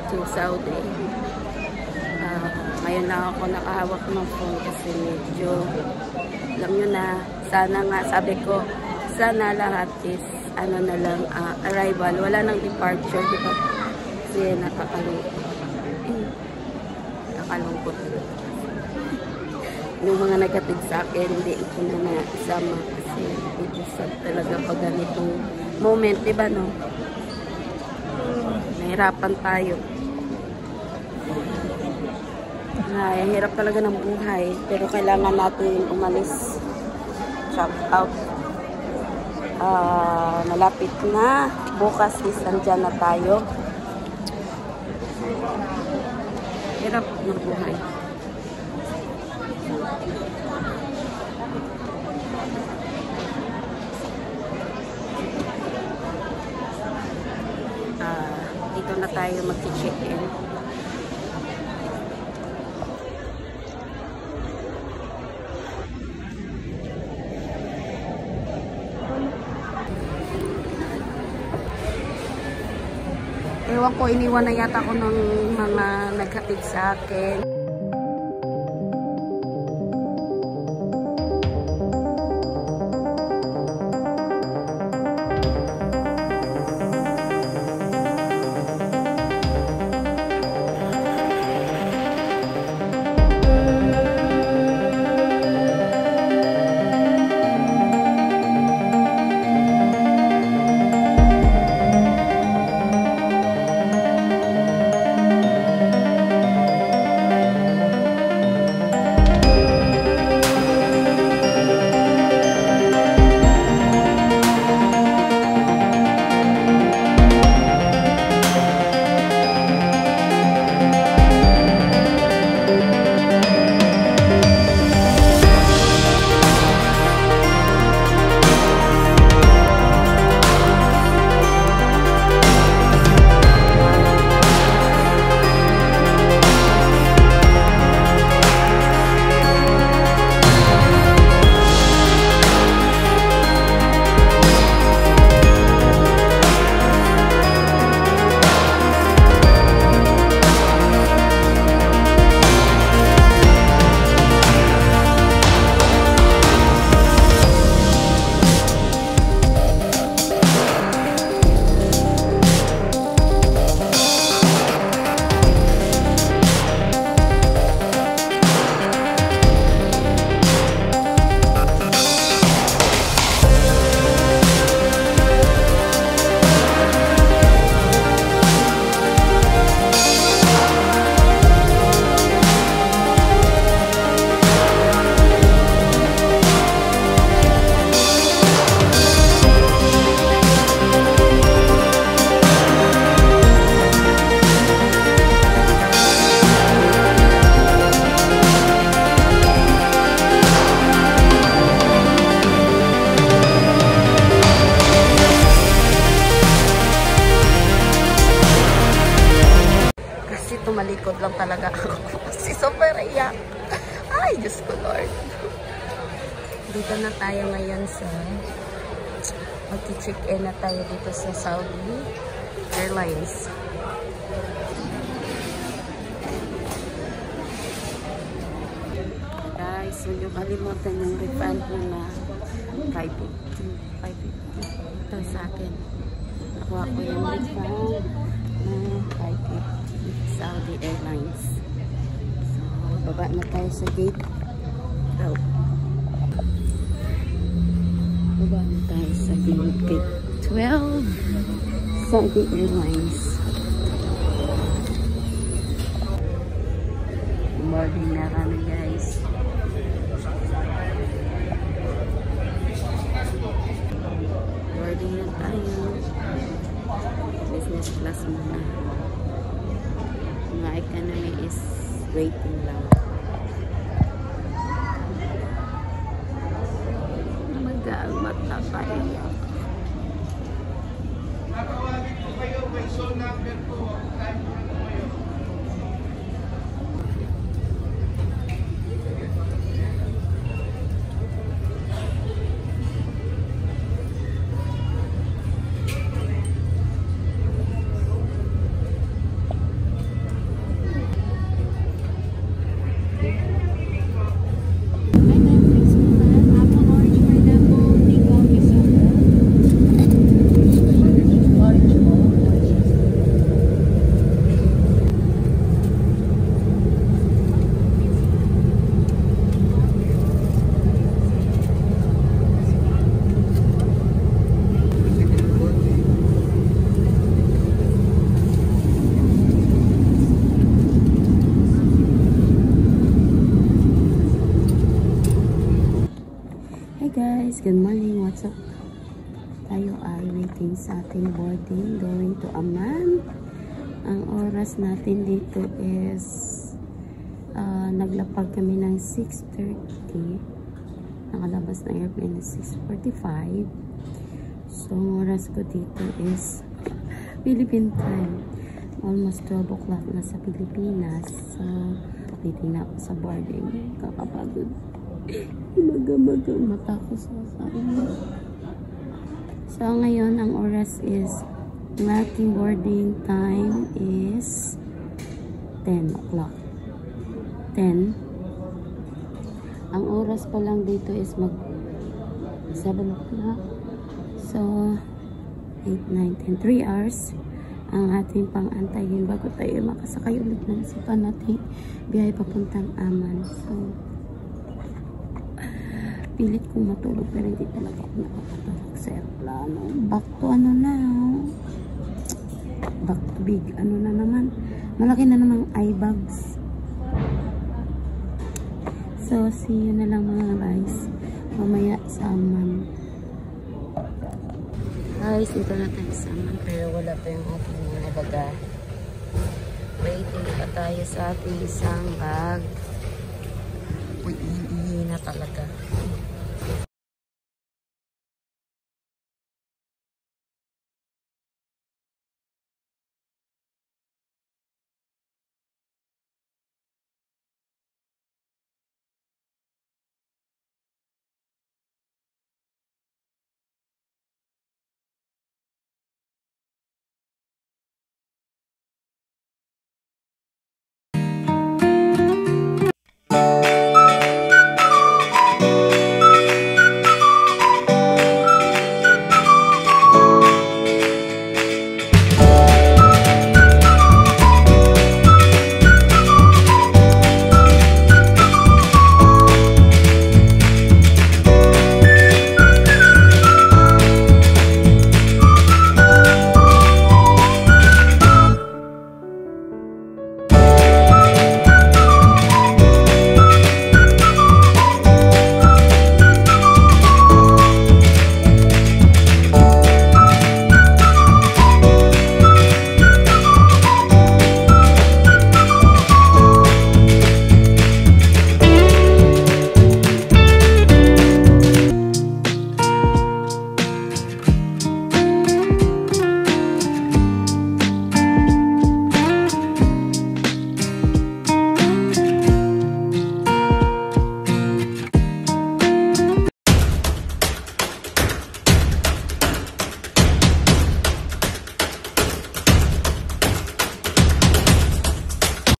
to Saudi. Ngayon na ako nakahawak ng phone kasi medyo, alam nyo na, sana nga, sabi ko, sana lahat is, ano na lang, arrival. Wala nang departure, di ba? Kasi nakakalungkot. Nakakalungkot. Yung mga nagatig sa akin, hindi ko na mga isama kasi medyo sad talaga pag ganitong moment, di ba, no? Nahirapan tayo. Ay, hirap talaga ng buhay, pero kailangan natin umalis. Check out. Malapit na. Bukas is nandyan na tayo. Hirap ng buhay. Dito na tayo mag-check-in. Ewan ko, iniwan na yata ko ng mga naghatid sa akin. Tumalikod lang talaga ako kasi super iyak. Ay, Diyos ko Lord. Dito na tayo ngayon sa mag-check-in na tayo dito sa Saudi Airlines. Guys, so yung kalimutan yung refund na 550. Ito sa akin. Nakuha ko yung refund na 550. Saudi Airlines. So, baba na tayo sa gate. Oh. Baba na tayo sa gate 12. Saudi Airlines. Boarding na kami, guys. Boarding na tayo. Business class muna. Mga economy is waiting lang. Mag-almat na tayo. So, tayo ay waiting sa ating boarding going to Amman. Ang oras natin dito is naglapag kami ng 6:30. Nakalabas ng airplane is 6:45. So, ang oras ko dito is Philippine time. Almost 12 o'clock na sa Pilipinas. So, waiting na ako sa boarding. Kakapagod. Maga-maga mata ko sa sarili. So, ngayon, ang oras is, ang ating boarding time is 10 o'clock. 10. Ang oras pa lang dito is mag 7 o'clock. So, 8, 9, 10. 3 hours ang ating pang-antayin bago tayo makasakay ulit ng sipan natin biyahe papuntang Amman. So, pilit kong matulog pero hindi talaga ako nakakatulog sa aeroplano. Back to ano na, back to big ano na naman, malaki na namang eye bags. So see you na lang mga guys mamaya sa Amman. Guys, dito na tayo sa Amman pero wala pa yung ating mga baga. Waiting pa tayo sa ating isang bag. Uy, ihi na talaga.